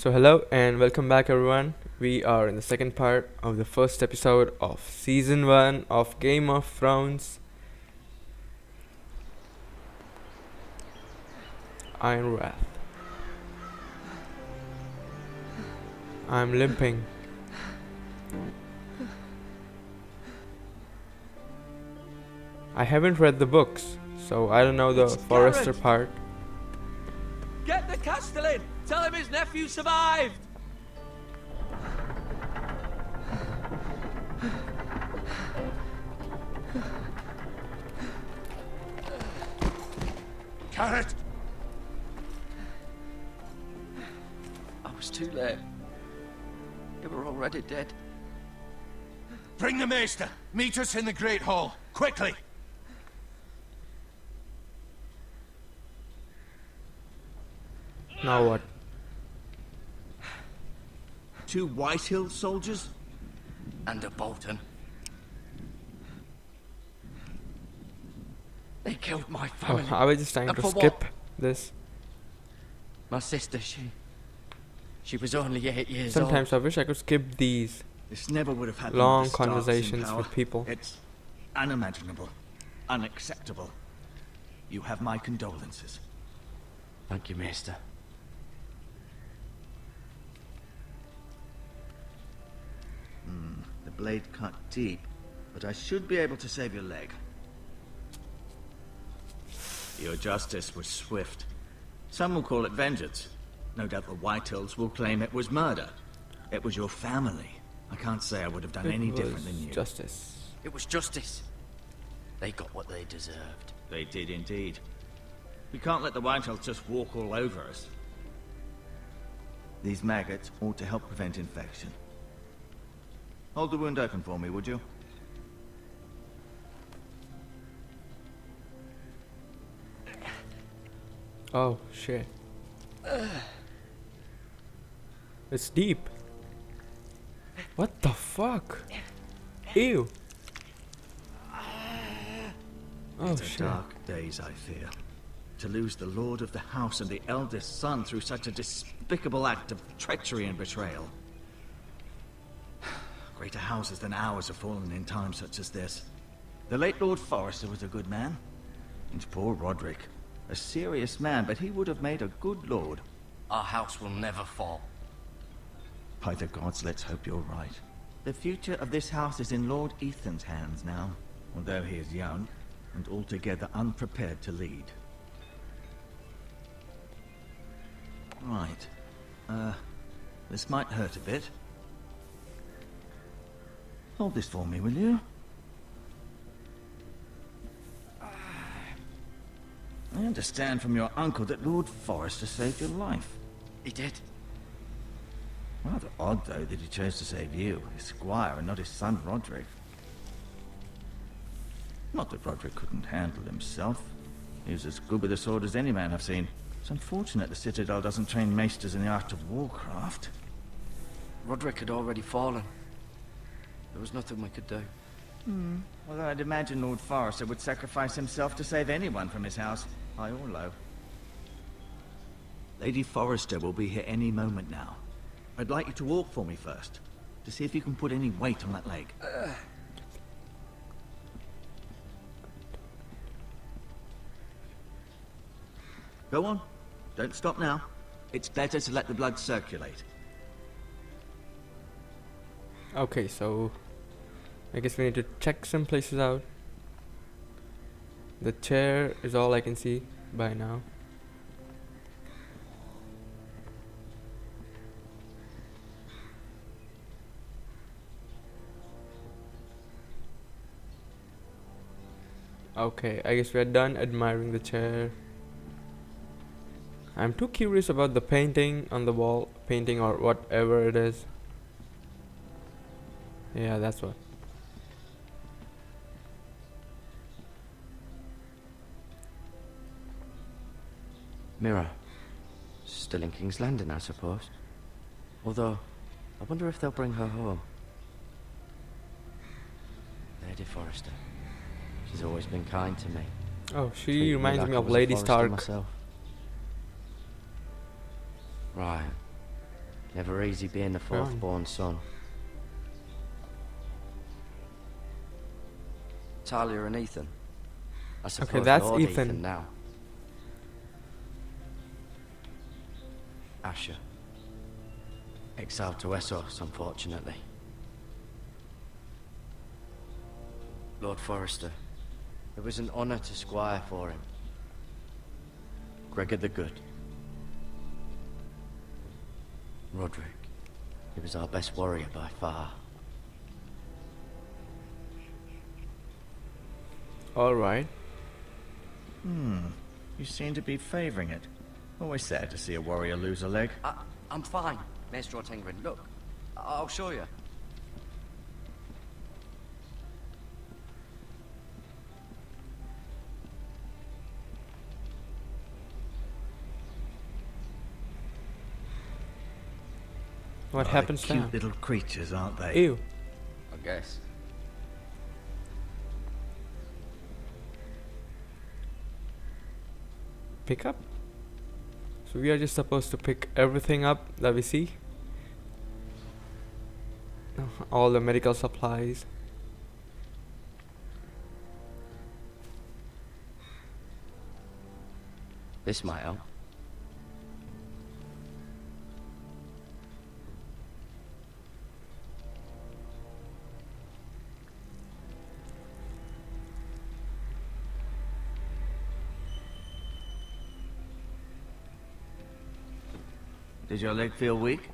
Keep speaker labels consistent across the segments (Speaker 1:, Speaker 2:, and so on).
Speaker 1: So hello and welcome back everyone. We are in the second part of the first episode of season 1 of Game of Thrones Ironrath. I'm limping. I haven't read the books, so I don't know the
Speaker 2: It's
Speaker 1: Forester
Speaker 2: Garrett.
Speaker 1: part.
Speaker 2: Get the Castellan! Tell him his nephew survived!
Speaker 3: Garrett!
Speaker 2: I was too late. They were already dead.
Speaker 3: Bring the Maester! Meet us in the Great Hall! Quickly!
Speaker 1: Now what?
Speaker 3: 2 Whitehill soldiers?
Speaker 2: And a Bolton. They killed my
Speaker 1: Oh,
Speaker 2: family.
Speaker 1: I was just trying
Speaker 2: And
Speaker 1: to
Speaker 2: for
Speaker 1: skip
Speaker 2: what?
Speaker 1: this.
Speaker 2: My sister, she was only 8 years
Speaker 1: Sometimes I wish I could skip these
Speaker 3: This never would have happened.
Speaker 1: long
Speaker 3: with the Starks in
Speaker 1: conversations
Speaker 3: power.
Speaker 1: with people.
Speaker 3: It's unimaginable. Unacceptable. You have my condolences.
Speaker 2: old. Thank you, Maester.
Speaker 3: The blade cut deep, but I should be able to save your leg. Your justice was swift. Some will call it vengeance. No doubt the Whitehills will claim it was murder. It was your family. I can't say I would have done any
Speaker 1: It
Speaker 3: different
Speaker 1: was
Speaker 3: than you.
Speaker 1: justice.
Speaker 2: It was justice. They got what they deserved.
Speaker 3: They did indeed. We can't let the Whitehills just walk all over us. These maggots ought to help prevent infection. Hold the wound open for me, would you?
Speaker 1: Oh shit. It's deep. What the fuck? Ew. Oh
Speaker 3: It's a
Speaker 1: shit.
Speaker 3: dark days, I fear. To lose the lord of the house and the eldest son through such a despicable act of treachery and betrayal. Greater houses than ours have fallen in times such as this. The late Lord Forrester was a good man. And poor Roderick. A serious man, but he would have made a good lord.
Speaker 2: Our house will never fall.
Speaker 3: By the gods, let's hope you're right. The future of this house is in Lord Ethan's hands now, although he is young and altogether unprepared to lead. Right. This might hurt a bit. Hold this for me, will you? I understand from your uncle that Lord Forrester saved your life.
Speaker 2: He did.
Speaker 3: Rather odd, though, that he chose to save you, his squire, and not his son Roderick. Not that Roderick couldn't handle himself. He was as good with a sword as any man I've seen. It's unfortunate the Citadel doesn't train maesters in the art of warcraft.
Speaker 2: Roderick had already fallen. There was nothing we could do.
Speaker 3: Although I'd imagine Lord Forrester would sacrifice himself to save anyone from his house, high or low. Lady Forrester will be here any moment now. I'd like you to walk for me first, to see if you can put any weight on that leg. Go on. Don't stop now. It's better to let the blood circulate.
Speaker 1: Okay, so I guess we need to check some places out. The chair is all I can see by now. Okay, I guess we're done admiring the chair. I'm too curious about the painting on the wall, painting or whatever it is. Yeah, that's what.
Speaker 2: Mirror. Still in King's Landing, I suppose. Although, I wonder if they'll bring her home. Lady Forrester. She's always been kind to me.
Speaker 1: Oh, she
Speaker 2: Treated
Speaker 1: reminds
Speaker 2: like
Speaker 1: me
Speaker 2: I
Speaker 1: of
Speaker 2: was a
Speaker 1: Lady
Speaker 2: Forrester
Speaker 1: Stark.
Speaker 2: myself. Right. Never easy being the fourth-born son. Talia and Ethan. I suppose
Speaker 1: that's
Speaker 2: Lord
Speaker 1: Ethan.
Speaker 2: now. Asher. Exiled to Essos, unfortunately. Lord Forrester. It was an honor to squire for him. Gregor the Good. Roderick. He was our best warrior by far.
Speaker 1: Alright.
Speaker 3: You seem to be favoring it. Always sad to see a warrior lose a leg.
Speaker 2: I'm fine, Maester Ortengrin. Look, I'll show you.
Speaker 1: What
Speaker 3: Oh,
Speaker 1: happens
Speaker 3: they're
Speaker 1: now?
Speaker 3: cute little creatures, aren't they?
Speaker 1: Ew.
Speaker 2: I guess.
Speaker 1: Pick up? So we are just supposed to pick everything up that we see? All the medical supplies.
Speaker 2: This might help.
Speaker 3: Did your leg feel weak?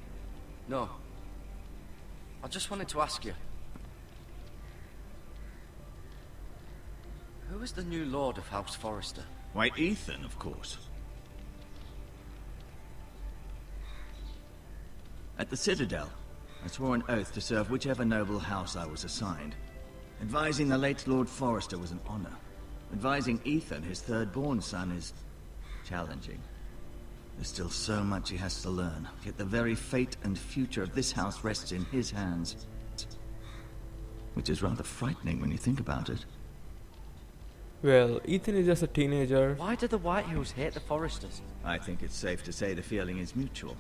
Speaker 2: No. I just wanted to ask you. Who is the new Lord of House Forrester?
Speaker 3: Why, Ethan, of course. At the Citadel, I swore an oath to serve whichever noble house I was assigned. Advising the late Lord Forrester was an honor. Advising Ethan, his third-born son, is challenging. There's still so much he has to learn, yet the very fate and future of this house rests in his hands. Which is rather frightening when you think about it.
Speaker 1: Well, Ethan is just a teenager.
Speaker 2: Why do the Whitehills hate the Forresters?
Speaker 3: I think it's safe to say the feeling is mutual.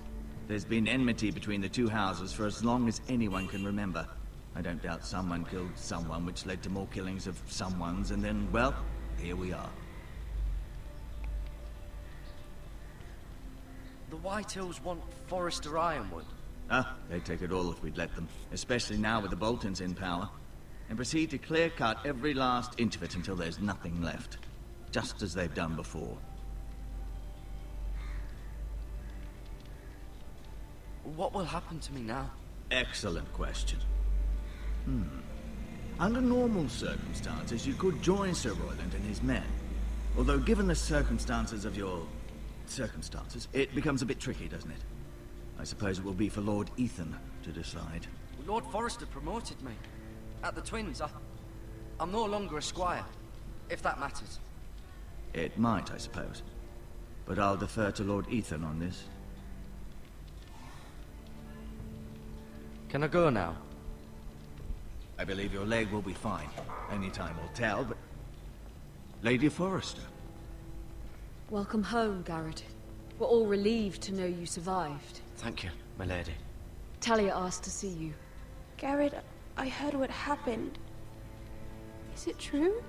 Speaker 3: There's been enmity between the two houses for as long as anyone can remember. I don't doubt someone killed someone, which led to more killings of someones, and then, well, here we are.
Speaker 2: The Whitehills want Forrester Ironwood.
Speaker 3: They'd take it all if we'd let them, especially now with the Boltons in power, and proceed to clear-cut every last inch of it until there's nothing left, just as they've done before.
Speaker 2: What will happen to me now?
Speaker 3: Excellent question. Under normal circumstances, you could join Sir Royland and his men. Although given the circumstances of your circumstances, it becomes a bit tricky, doesn't it? I suppose it will be for Lord Ethan to decide.
Speaker 2: Lord Forrester promoted me. At the Twins, I'm no longer a squire, if that matters.
Speaker 3: It might, I suppose. But I'll defer to Lord Ethan on this.
Speaker 2: Can I go now?
Speaker 3: I believe your leg will be fine. Only time will tell, but... Lady Forrester.
Speaker 4: Welcome home, Garrett. We're all relieved to know you survived.
Speaker 2: Thank you, my lady.
Speaker 4: Talia asked to see you.
Speaker 5: Garrett, I heard what happened. Is it true?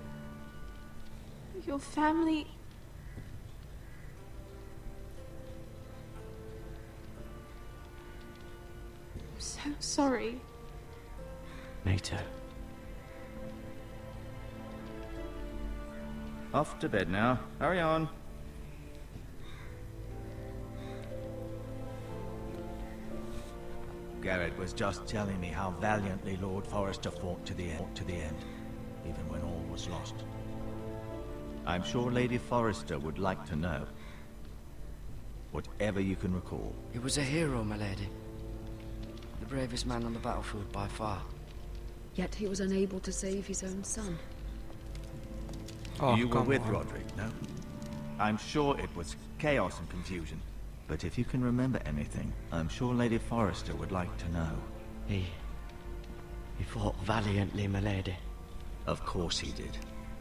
Speaker 5: Your family... I'm so sorry.
Speaker 2: Me too.
Speaker 3: Off to bed now. Hurry on. Garrett was just telling me how valiantly Lord Forrester fought to the end, even when all was lost. I'm sure Lady Forrester would like to know. Whatever you can recall.
Speaker 2: He was a hero, my lady. The bravest man on the battlefield by far.
Speaker 4: Yet he was unable to save his own son.
Speaker 1: Oh,
Speaker 3: You were
Speaker 1: come
Speaker 3: with
Speaker 1: on.
Speaker 3: Roderick, no? I'm sure it was chaos and confusion. But if you can remember anything, I'm sure Lady Forrester would like to know.
Speaker 2: He fought valiantly, my lady.
Speaker 3: Of course he did.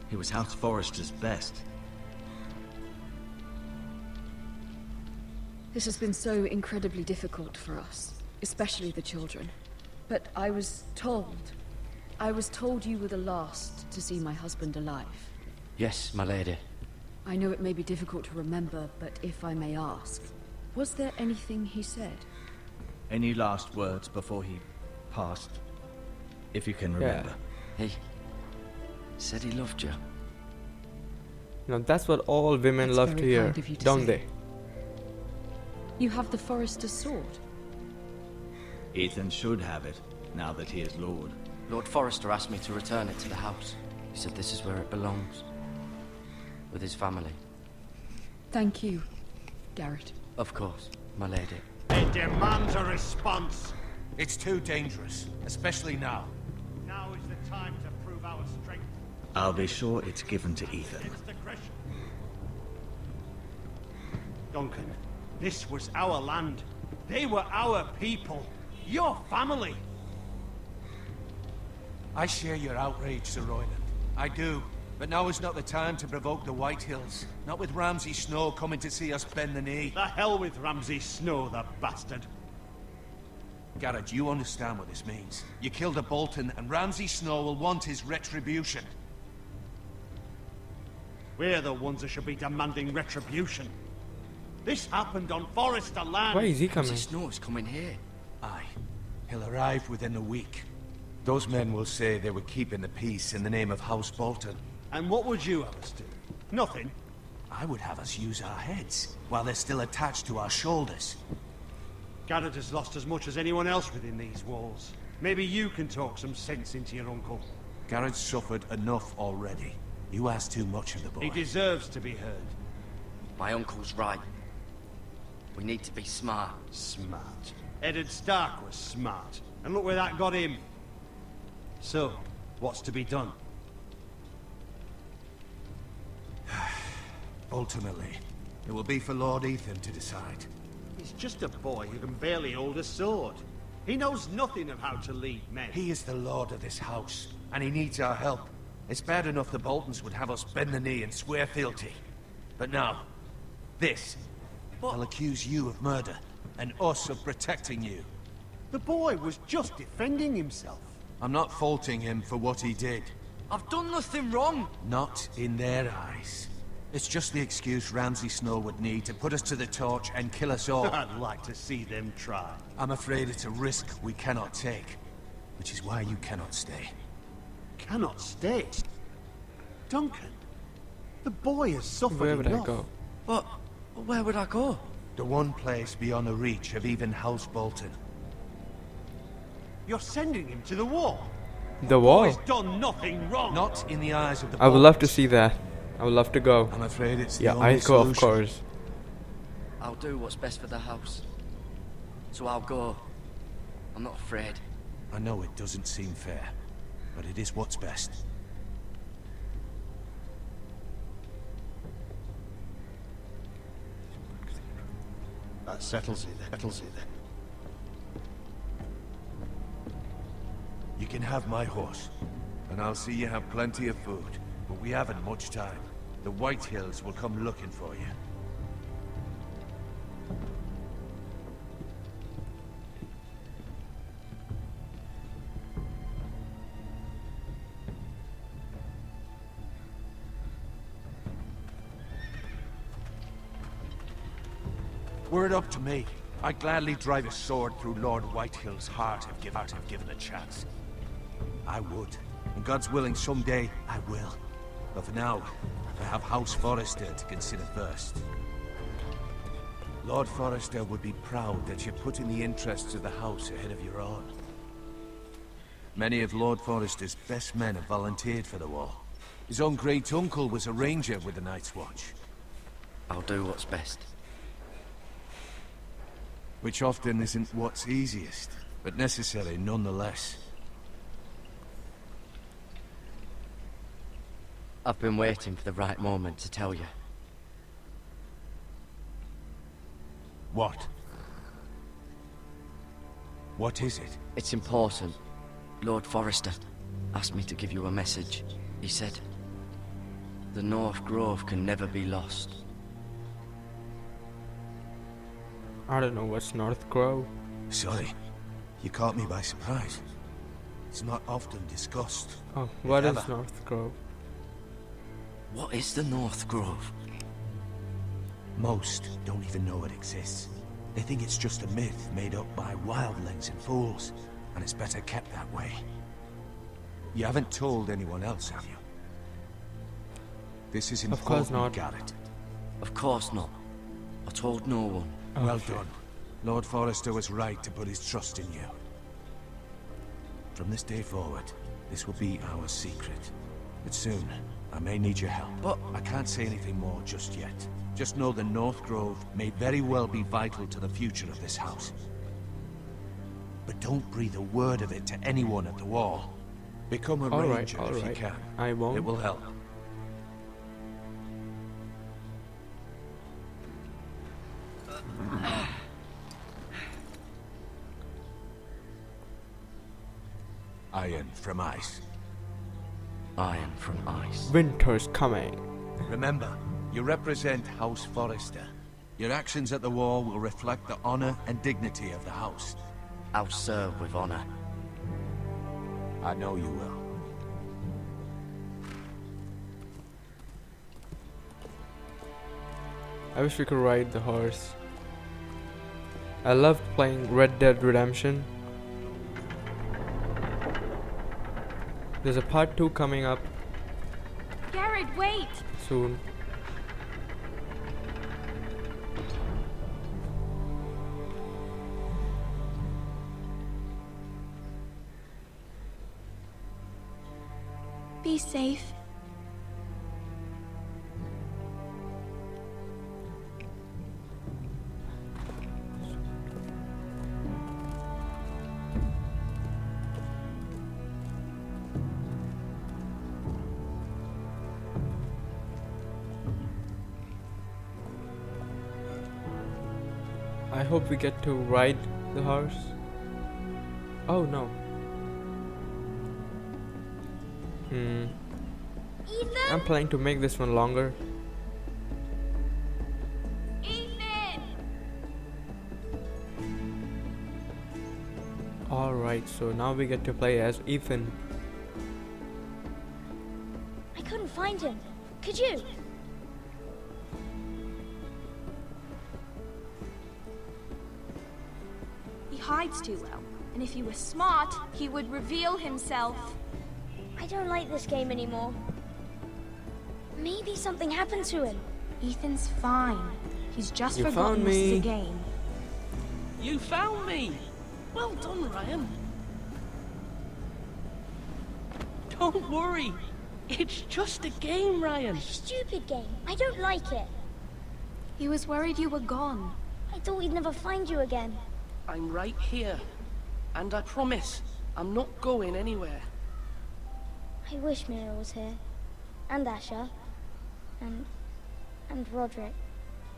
Speaker 3: He was House Forrester's best.
Speaker 4: This has been so incredibly difficult for us, especially the children. But I was told you were the last to see my husband alive.
Speaker 2: Yes, my lady.
Speaker 4: I know it may be difficult to remember, but if I may ask, was there anything he said?
Speaker 3: Any last words before he passed? If you can remember.
Speaker 2: He said he loved you.
Speaker 1: Now that's what all women
Speaker 4: That's
Speaker 1: love to
Speaker 4: very
Speaker 1: hear,
Speaker 4: kind of you to
Speaker 1: don't
Speaker 4: say.
Speaker 1: they?
Speaker 4: You have the Forester's sword.
Speaker 3: Ethan should have it, now that he is Lord.
Speaker 2: Lord Forrester asked me to return it to the house. He said this is where it belongs. With his family.
Speaker 4: Thank you, Garrett.
Speaker 2: Of course, my lady.
Speaker 6: It demands a response.
Speaker 7: It's too dangerous, especially now.
Speaker 6: Now is the time to prove our strength.
Speaker 3: I'll be sure it's given to Ethan.
Speaker 6: Against aggression. Duncan, this was our land. They were our people. Your family.
Speaker 7: I share your outrage, Sir Royland. I do. But now is not the time to provoke the Whitehills. Not with Ramsay Snow coming to see us bend the knee.
Speaker 6: The hell with Ramsay Snow, the bastard.
Speaker 7: Garrett, you understand what this means. You killed a Bolton, and Ramsay Snow will want his retribution.
Speaker 6: We're the ones that should be demanding retribution. This happened on Forester land.
Speaker 1: Why is he coming?
Speaker 2: Ramsay Snow is coming here.
Speaker 7: Aye. He'll arrive within a week. Those men will say they were keeping the peace in the name of House Bolton.
Speaker 6: And what would you have us do? Nothing.
Speaker 7: I would have us use our heads, while they're still attached to our shoulders.
Speaker 6: Garrett has lost as much as anyone else within these walls. Maybe you can talk some sense into your uncle.
Speaker 7: Garrett's suffered enough already. You ask too much of the boy.
Speaker 6: He deserves to be heard.
Speaker 2: My uncle's right. We need to be smart.
Speaker 6: Smart. Eddard Stark was smart. And look where that got him. So, what's to be done?
Speaker 7: Ultimately, it will be for Lord Ethan to decide.
Speaker 6: He's just a boy who can barely hold a sword. He knows nothing of how to lead men.
Speaker 7: He is the lord of this house, and he needs our help. It's bad enough the Boltons would have us bend the knee and swear fealty. But now, this. I'll accuse you of murder, and us of protecting you.
Speaker 6: The boy was just defending himself.
Speaker 7: I'm not faulting him for what he did.
Speaker 2: I've done nothing wrong.
Speaker 7: Not in their eyes. It's just the excuse Ramsay Snow would need to put us to the torch and kill us all.
Speaker 6: I'd like to see them try.
Speaker 7: I'm afraid it's a risk we cannot take, which is why you cannot stay.
Speaker 6: Cannot stay. Duncan, the boy has suffered
Speaker 1: Where would I
Speaker 6: enough.
Speaker 1: go?
Speaker 2: But where would I go?
Speaker 7: The one place beyond the reach of even House Bolton.
Speaker 6: You're sending him to the war.
Speaker 1: The wall.
Speaker 6: He's done nothing wrong.
Speaker 7: Not in the eyes of the
Speaker 1: I would love to
Speaker 7: Boltons.
Speaker 1: see that. I would love to go.
Speaker 7: I'm afraid it's the
Speaker 1: Yeah,
Speaker 7: only
Speaker 1: I'll go, of
Speaker 7: solution.
Speaker 1: course.
Speaker 2: I'll do what's best for the house. So I'll go. I'm not afraid.
Speaker 7: I know it doesn't seem fair, but it is what's best.
Speaker 6: That settles it. Settles it.
Speaker 7: You can have my horse, and I'll see you have plenty of food, but we haven't much time. The Whitehills will come looking for you. Were it up to me, I'd gladly drive a sword through Lord Whitehill's heart if given a chance. I would. And God's willing, someday I will. But for now, I have House Forrester to consider first. Lord Forrester would be proud that you're putting the interests of the house ahead of your own. Many of Lord Forrester's best men have volunteered for the war. His own great-uncle was a ranger with the Night's Watch.
Speaker 2: I'll do what's best.
Speaker 7: Which often isn't what's easiest, but necessary nonetheless.
Speaker 2: I've been waiting for the right moment to tell you.
Speaker 7: What? What is it?
Speaker 2: It's important. Lord Forrester asked me to give you a message. He said, the North Grove can never be lost.
Speaker 1: I don't know what's North Grove.
Speaker 7: Sorry, you caught me by surprise. It's not often discussed.
Speaker 1: Oh, what is
Speaker 7: ever.
Speaker 1: North Grove?
Speaker 2: What is the North Grove?
Speaker 7: Most don't even know it exists. They think it's just a myth made up by wildlings and fools, and it's better kept that way. You haven't told anyone else, have you? This is
Speaker 1: Of course
Speaker 7: important,
Speaker 1: not.
Speaker 7: Garrett.
Speaker 2: Of course not. I told no one.
Speaker 7: Well done. Lord Forrester was right to put his trust in you. From this day forward, this will be our secret. But soon, I may need your help.
Speaker 2: But
Speaker 7: I can't say anything more just yet. Just know the North Grove may very well be vital to the future of this house. But don't breathe a word of it to anyone at the wall. Become a ranger if you can.
Speaker 1: I won't.
Speaker 7: It will help. Iron from ice.
Speaker 2: iron from ice.
Speaker 1: Winter's coming.
Speaker 7: Remember, you represent House Forrester. Your actions at the wall will reflect the honor and dignity of the house.
Speaker 2: I'll serve with honor.
Speaker 7: I know you will.
Speaker 1: I wish we could ride the horse. I loved playing Red Dead Redemption. There's a part 2 coming up
Speaker 5: Garrett, wait!
Speaker 1: soon.
Speaker 5: Be safe.
Speaker 1: I hope we get to ride the horse. Oh no. I'm planning to make this one longer.
Speaker 5: Ethan!
Speaker 1: Alright, so now we get to play as Ethan.
Speaker 8: I couldn't find him. Could you?
Speaker 5: He hides too well, and if he were smart, he would reveal himself.
Speaker 8: I don't like this game anymore. Maybe something happened to him.
Speaker 5: Ethan's fine. He's just
Speaker 1: You
Speaker 5: forgotten
Speaker 1: found
Speaker 5: this is
Speaker 1: me.
Speaker 5: a game.
Speaker 9: You found me! Well done, Ryan. Don't worry. It's just a game, Ryan.
Speaker 8: Stupid game. I don't like it.
Speaker 5: He was worried you were gone.
Speaker 8: I thought we'd never find you again.
Speaker 9: I'm right here. And I promise, I'm not going anywhere.
Speaker 8: I wish Mira was here. And Asher. And Roderick.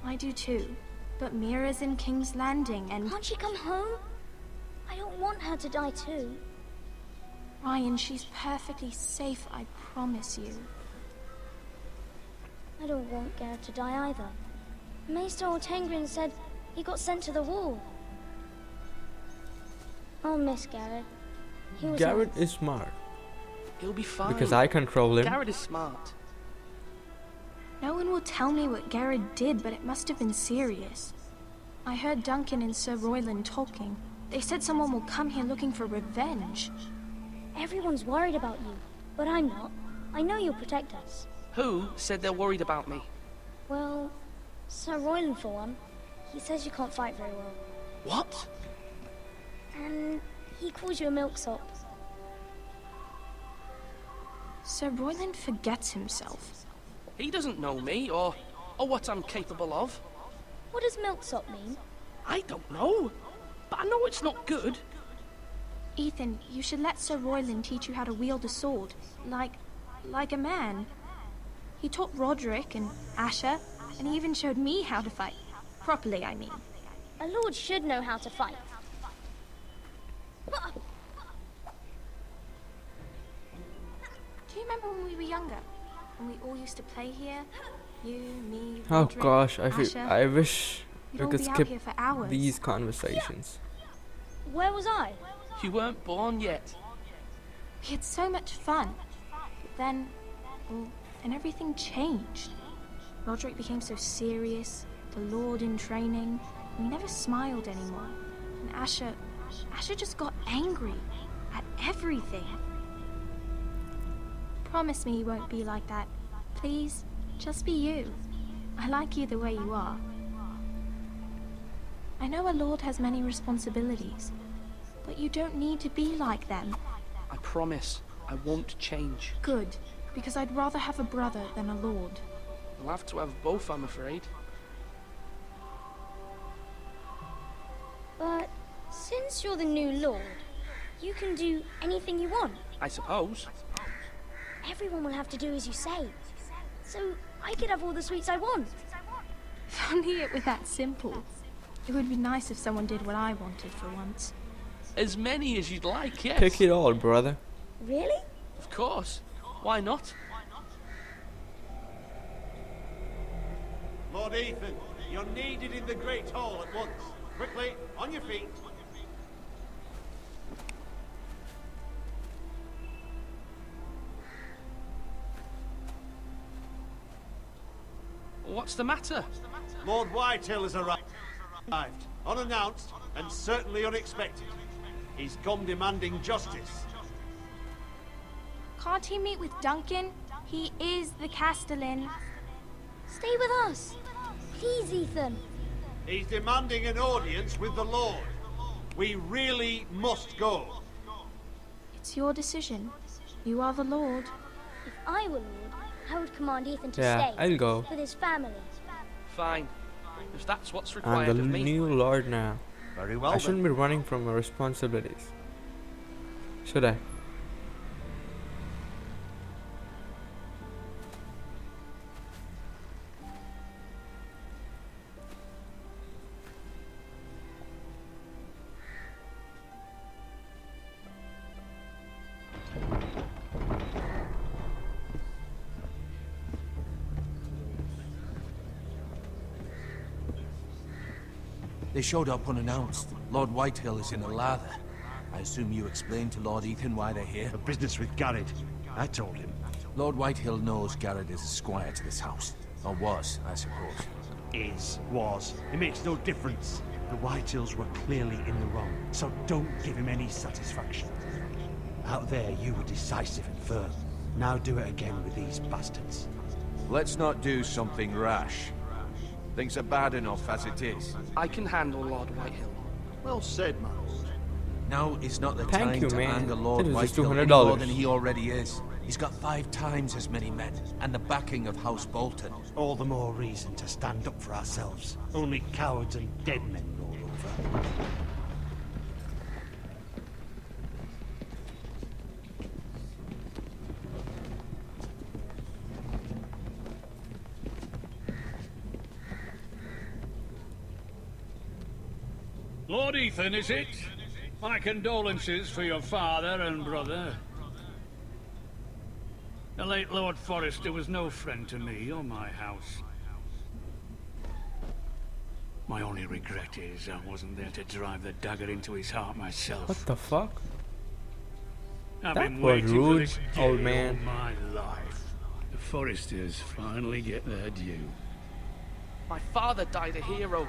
Speaker 5: I do too. But Mira's in King's Landing and...
Speaker 8: Can't she come home? I don't want her to die too.
Speaker 5: Ryan, she's perfectly safe, I promise you.
Speaker 8: I don't want Garrett to die either. Maester Ortengrin said he got sent to the wall. I'll miss Garrett. He was
Speaker 1: Garrett
Speaker 8: nice.
Speaker 1: is smart
Speaker 9: He'll be fine.
Speaker 1: because I control him.
Speaker 9: Garrett is smart.
Speaker 5: No one will tell me what Garrett did, but it must have been serious. I heard Duncan and Sir Royland talking. They said someone will come here looking for revenge.
Speaker 8: Everyone's worried about you, but I'm not. I know you'll protect us.
Speaker 9: Who said they're worried about me?
Speaker 8: Well, Sir Royland for one. He says you can't fight very well.
Speaker 9: What?
Speaker 8: And he calls you a milksop.
Speaker 5: Sir Royland forgets himself.
Speaker 9: He doesn't know me, or what I'm capable of.
Speaker 8: What does milksop mean?
Speaker 9: I don't know. But I know it's not good.
Speaker 5: Ethan, you should let Sir Royland teach you how to wield a sword. Like a man. He taught Roderick and Asher, and he even showed me how to fight. Properly, I mean.
Speaker 8: A lord should know how to fight.
Speaker 5: Do you remember when we were younger? When we all used to play here? You, me,
Speaker 1: Oh
Speaker 5: Roderick,
Speaker 1: gosh,
Speaker 5: Asher.
Speaker 1: I wish
Speaker 5: We'd
Speaker 1: We
Speaker 5: all
Speaker 1: could
Speaker 5: be out
Speaker 1: skip
Speaker 5: here for hours.
Speaker 1: these conversations.
Speaker 8: Where was I?
Speaker 9: You weren't born yet.
Speaker 5: We had so much fun. But then, well, and everything changed. Roderick became so serious, the Lord in training, and he never smiled anymore. And Asher just got angry at everything. Promise me you won't be like that. Please, just be you. I like you the way you are. I know a lord has many responsibilities, but you don't need to be like them.
Speaker 9: I promise I won't change.
Speaker 5: Good, because I'd rather have a brother than a lord.
Speaker 9: I'll have to have both, I'm afraid.
Speaker 8: But since you're the new lord, you can do anything you want.
Speaker 9: I suppose.
Speaker 8: Everyone will have to do as you say. So I could have all the sweets I want.
Speaker 5: If only it were that simple. It would be nice if someone did what I wanted for once.
Speaker 9: As many as you'd like, yes.
Speaker 1: Pick it all, brother.
Speaker 8: Really?
Speaker 9: Of course. Why not?
Speaker 6: Lord Ethan, you're needed in the Great Hall at once. Quickly, on your feet.
Speaker 9: What's the matter?
Speaker 6: Lord Whitehill has arrived, unannounced and certainly unexpected. He's come demanding justice.
Speaker 5: Can't he meet with Duncan? He is the Castellan.
Speaker 8: Stay with us. Please, Ethan.
Speaker 6: He's demanding an audience with the Lord. We really must go.
Speaker 5: It's your decision. You are the Lord.
Speaker 8: If I were lord, I would command Ethan to
Speaker 1: Yeah,
Speaker 8: stay
Speaker 1: I'll go.
Speaker 8: with his family.
Speaker 9: Fine. If that's what's
Speaker 1: I'm
Speaker 9: required
Speaker 1: the
Speaker 9: of me.
Speaker 1: new lord now.
Speaker 6: Very well
Speaker 1: I
Speaker 6: then.
Speaker 1: shouldn't be running from my responsibilities. Should I?
Speaker 7: They showed up unannounced. Lord Whitehill is in a lather. I assume you explained to Lord Ethan why they're here?
Speaker 6: A business with Garrett. I told him.
Speaker 7: Lord Whitehill knows Garrett is a squire to this house. Or was, I suppose.
Speaker 6: Was. It makes no difference. The Whitehills were clearly in the wrong, so don't give him any satisfaction. Out there, you were decisive and firm. Now do it again with these bastards.
Speaker 7: Let's not do something rash. Things are bad enough as it is.
Speaker 9: I can handle Lord Whitehill.
Speaker 6: Well said, my lord.
Speaker 7: Now is not the
Speaker 1: Thank
Speaker 7: time
Speaker 1: you,
Speaker 7: to
Speaker 1: man.
Speaker 7: anger Lord
Speaker 1: It was just
Speaker 7: Whitehill any
Speaker 1: $200.
Speaker 7: more than he already is. He's got 5 times as many men, and the backing of House Bolton.
Speaker 6: All the more reason to stand up for ourselves. Only cowards and dead men roll over.
Speaker 10: Lord Ethan, is it? My condolences for your father and brother. The late Lord Forrester was no friend to me or my house. My only regret is I wasn't there to drive the dagger into his heart myself.
Speaker 1: What the fuck?
Speaker 10: I've
Speaker 1: That
Speaker 10: been
Speaker 1: was
Speaker 10: waiting
Speaker 1: rude,
Speaker 10: for this day
Speaker 1: old man.
Speaker 10: all my life. The Forresters finally get their due.
Speaker 9: My father died a hero,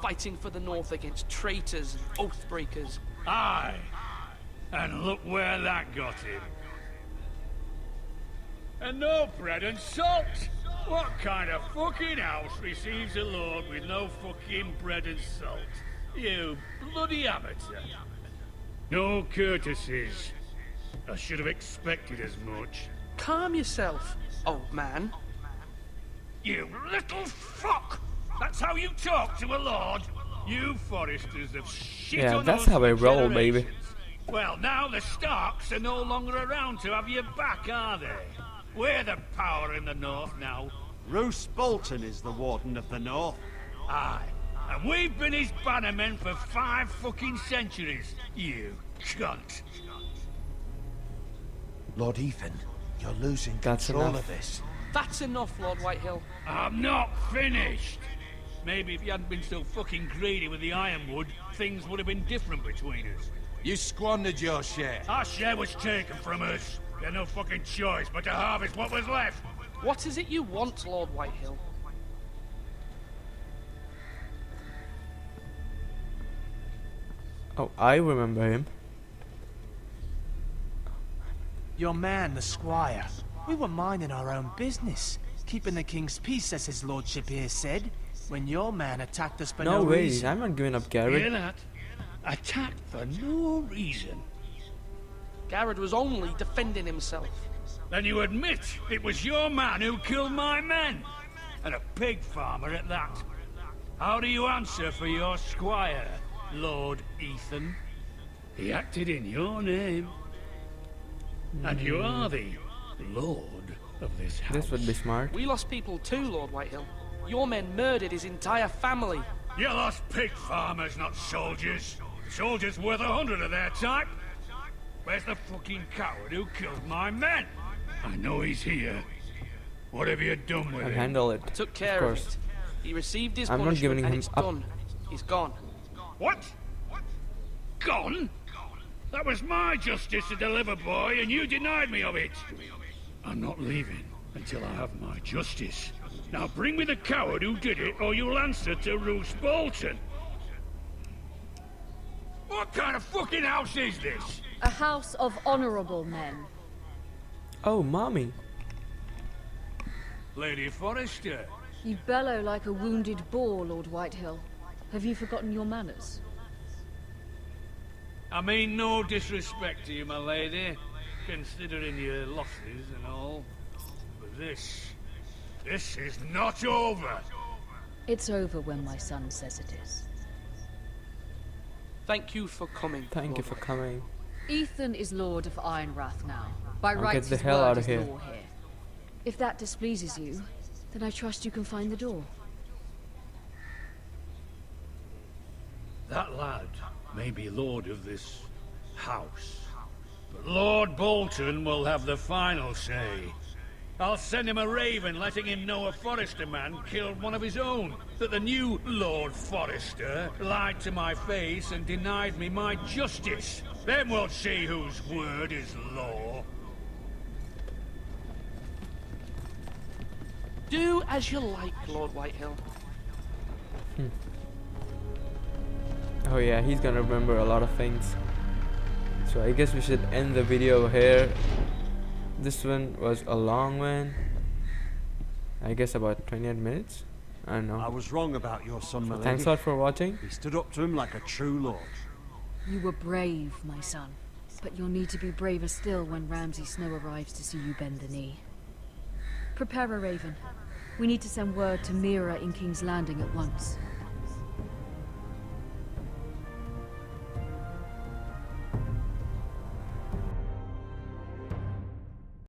Speaker 9: fighting for the North against traitors and oathbreakers.
Speaker 10: Aye, and look where that got him. And no bread and salt! What kind of fucking house receives a lord with no fucking bread and salt? You bloody amateur. No courtesies. I should have expected as much.
Speaker 9: Calm yourself, old man.
Speaker 10: You little fuck! That's how you talk to a lord? You Foresters have shit
Speaker 1: Yeah,
Speaker 10: on
Speaker 1: that's
Speaker 10: us
Speaker 1: how I
Speaker 10: for
Speaker 1: roll, baby.
Speaker 10: generations. Well, now the Starks are no longer around to have your back, are they? We're the power in the north now.
Speaker 6: Roose Bolton is the Warden of the North.
Speaker 10: Aye. And we've been his bannermen for 5 fucking centuries, you cunt.
Speaker 7: Lord Ethan, you're losing
Speaker 1: That's
Speaker 7: control
Speaker 1: enough.
Speaker 7: of this.
Speaker 9: That's enough, Lord Whitehill.
Speaker 10: I'm not finished. Maybe if you hadn't been so fucking greedy with the ironwood, things would have been different between us.
Speaker 7: You squandered your share.
Speaker 10: Our share was taken from us. We had no fucking choice but to harvest what was left.
Speaker 9: What is it you want, Lord Whitehill?
Speaker 1: Oh, I remember him.
Speaker 11: Your man, the squire. We were minding our own business, keeping the king's peace, as his lordship here said, when your man attacked us for
Speaker 1: No
Speaker 11: no
Speaker 1: way,
Speaker 11: reason.
Speaker 1: I'm not giving up
Speaker 10: Hear
Speaker 1: Garrett.
Speaker 10: that? Attacked for no reason.
Speaker 9: Garrett was only defending himself.
Speaker 10: Then you admit it was your man who killed my men, and a pig farmer at that. How do you answer for your squire, Lord Ethan? He acted in your name, and you are the lord of this house.
Speaker 1: This would be smart.
Speaker 9: We lost people too, Lord Whitehill. Your men murdered his entire family.
Speaker 10: You lost pig farmers, not soldiers. Soldiers worth 100 of their type. Where's the fucking coward who killed my men? I know he's here. What have you done with
Speaker 1: I'll
Speaker 10: him?
Speaker 1: handle it.
Speaker 9: Took care of it. He received his
Speaker 1: I'm not
Speaker 9: punishment
Speaker 1: giving
Speaker 9: and
Speaker 1: him
Speaker 9: it's
Speaker 1: up.
Speaker 9: done. He's gone.
Speaker 10: What? Gone? That was my justice to deliver, boy, and you denied me of it. I'm not leaving until I have my justice. Now bring me the coward who did it, or you'll answer to Roose Bolton. What kind of fucking house is this?
Speaker 4: A house of honorable men.
Speaker 1: Oh, mommy.
Speaker 10: Lady Forrester.
Speaker 4: You bellow like a wounded boar, Lord Whitehill. Have you forgotten your manners?
Speaker 10: I mean no disrespect to you, my lady, considering your losses and all. But this is not over.
Speaker 4: It's over when my son says it is.
Speaker 9: Thank you for coming.
Speaker 1: Thank you
Speaker 9: Lord
Speaker 1: for
Speaker 9: Whitehill.
Speaker 1: coming.
Speaker 4: Ethan is Lord of Ironrath now. By
Speaker 1: Now
Speaker 4: rights,
Speaker 1: get the
Speaker 4: his
Speaker 1: hell
Speaker 4: word
Speaker 1: out of
Speaker 4: is
Speaker 1: here.
Speaker 4: law here. If that displeases you, then I trust you can find the door.
Speaker 10: That lad may be lord of this house, but Lord Bolton will have the final say. I'll send him a raven letting him know a Forrester man killed one of his own, that the new Lord Forrester lied to my face and denied me my justice. Then we'll see whose word is law.
Speaker 9: Do as you like, Lord Whitehill.
Speaker 1: Oh yeah, he's gonna remember a lot of things. So I guess we should end the video here. This one was a long one. I guess about 28 minutes. I don't know.
Speaker 6: I was wrong about your son, my lady.
Speaker 1: Thanks a lot for watching.
Speaker 6: He stood up to him like a true lord.
Speaker 4: You were brave, my son. But you'll need to be braver still when Ramsay Snow arrives to see you bend the knee. Prepare a raven. We need to send word to Mira in King's Landing at once.